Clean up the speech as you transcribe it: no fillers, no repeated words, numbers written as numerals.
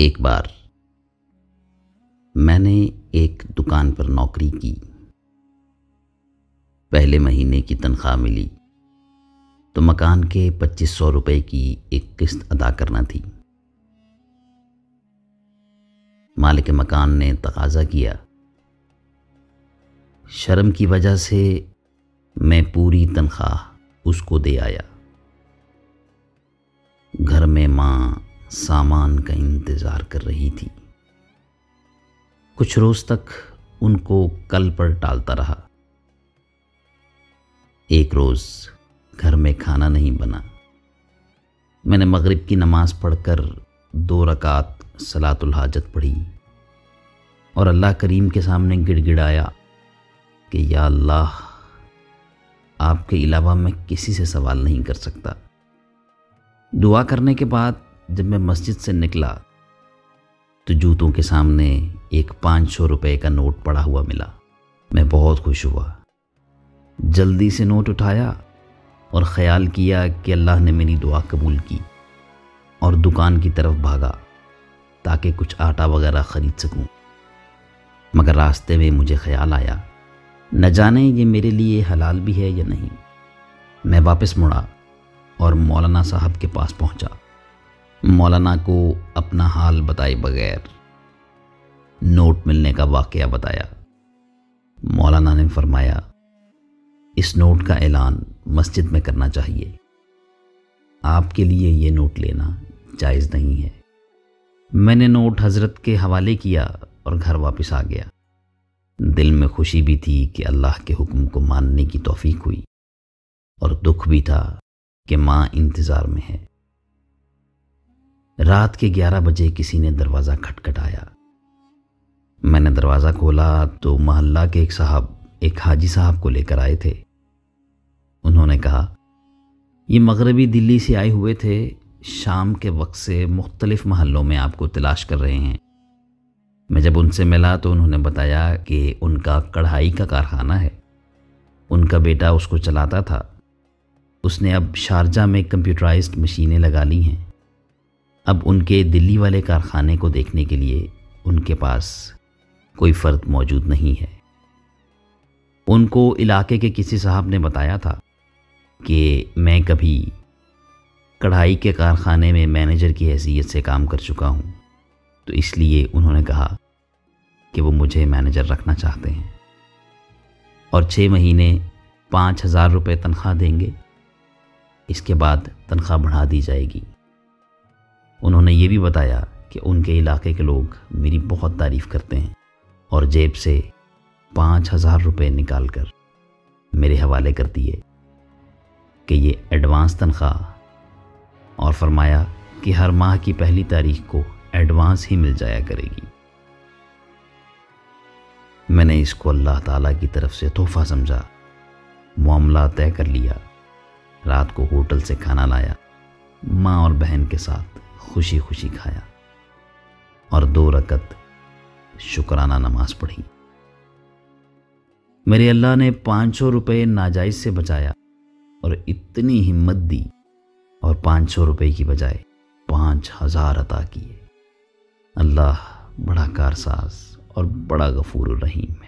ایک بار میں نے ایک دکان پر نوکری کی۔ پہلے مہینے کی تنخواہ ملی تو مکان کے 2500 روپے کی ایک قسط ادا کرنا تھی۔ مالک مکان نے تقاضا کیا۔ شرم کی وجہ سے میں پوری تنخواہ اس کو دے آیا۔ گھر میں ماں سامان کا انتظار کر رہی تھی۔ کچھ روز تک ان کو کل پر ٹالتا رہا۔ ایک روز گھر میں کھانا نہیں بنا۔ میں نے مغرب کی نماز پڑھ کر 2 رکعت صلاۃ الحاجت پڑھی اور اللہ کریم کے سامنے گڑ گڑایا کہ یا اللہ، آپ کے علاوہ میں کسی سے سوال نہیں کر سکتا۔ دعا کرنے کے بعد جب میں مسجد سے نکلا تو جوتوں کے سامنے ایک 500 روپے کا نوٹ پڑا ہوا ملا۔ میں بہت خوش ہوا، جلدی سے نوٹ اٹھایا اور خیال کیا کہ اللہ نے میری دعا قبول کی، اور دکان کی طرف بھاگا تاکہ کچھ آٹا وغیرہ خرید سکوں۔ مگر راستے میں مجھے خیال آیا، نہ جانے یہ میرے لیے حلال بھی ہے یا نہیں۔ میں واپس مڑا اور مولانا صاحب کے پاس پہنچا۔ مولانا کو اپنا حال بتائے بغیر نوٹ ملنے کا واقعہ بتایا۔ مولانا نے فرمایا، اس نوٹ کا اعلان مسجد میں کرنا چاہیے، آپ کے لیے یہ نوٹ لینا جائز نہیں ہے۔ میں نے نوٹ حضرت کے حوالے کیا اور گھر واپس آ گیا۔ دل میں خوشی بھی تھی کہ اللہ کے حکم کو ماننے کی توفیق ہوئی، اور دکھ بھی تھا کہ ماں انتظار میں ہے۔ رات کے 11 بجے کسی نے دروازہ کھٹکھٹایا۔ میں نے دروازہ کھولا تو محلہ کے ایک حاجی صاحب کو لے کر آئے تھے۔ انہوں نے کہا، یہ مغربی دلی سے آئے ہوئے تھے، شام کے وقت سے مختلف محلوں میں آپ کو تلاش کر رہے ہیں۔ میں جب ان سے ملا تو انہوں نے بتایا کہ ان کا کڑھائی کا کارخانہ ہے، ان کا بیٹا اس کو چلاتا تھا، اس نے اب شارجہ میں کمپیوٹرائزڈ مشینیں لگا لی ہیں۔ اب ان کے دلی والے کارخانے کو دیکھنے کے لیے ان کے پاس کوئی فرد موجود نہیں ہے۔ ان کو علاقے کے کسی صاحب نے بتایا تھا کہ میں کبھی کڑھائی کے کارخانے میں مینیجر کی حیثیت سے کام کر چکا ہوں، تو اس لیے انہوں نے کہا کہ وہ مجھے مینیجر رکھنا چاہتے ہیں، اور 6 مہینے 5000 روپے تنخواہ دیں گے، اس کے بعد تنخواہ بڑھا دی جائے گی۔ انہوں نے یہ بھی بتایا کہ ان کے علاقے کے لوگ میری بہت تعریف کرتے ہیں، اور جیب سے 5000 روپے نکال کر میرے حوالے کر دیے کہ یہ ایڈوانس تنخواہ، اور فرمایا کہ ہر ماہ کی پہلی تاریخ کو ایڈوانس ہی مل جایا کرے گی۔ میں نے اس کو اللہ تعالیٰ کی طرف سے تحفہ سمجھا، معاملہ طے کر لیا۔ رات کو ہوٹل سے کھانا لایا، ماں اور بہن کے ساتھ خوشی خوشی کھایا، اور 2 رکعت شکرانہ نماز پڑھی۔ میرے اللہ نے 500 روپے ناجائز سے بچایا، اور اتنی ہمت دی اور 500 روپے کی بجائے 5000 عطا کیے۔ اللہ بڑا کارساز اور بڑا غفور الرحیم ہے۔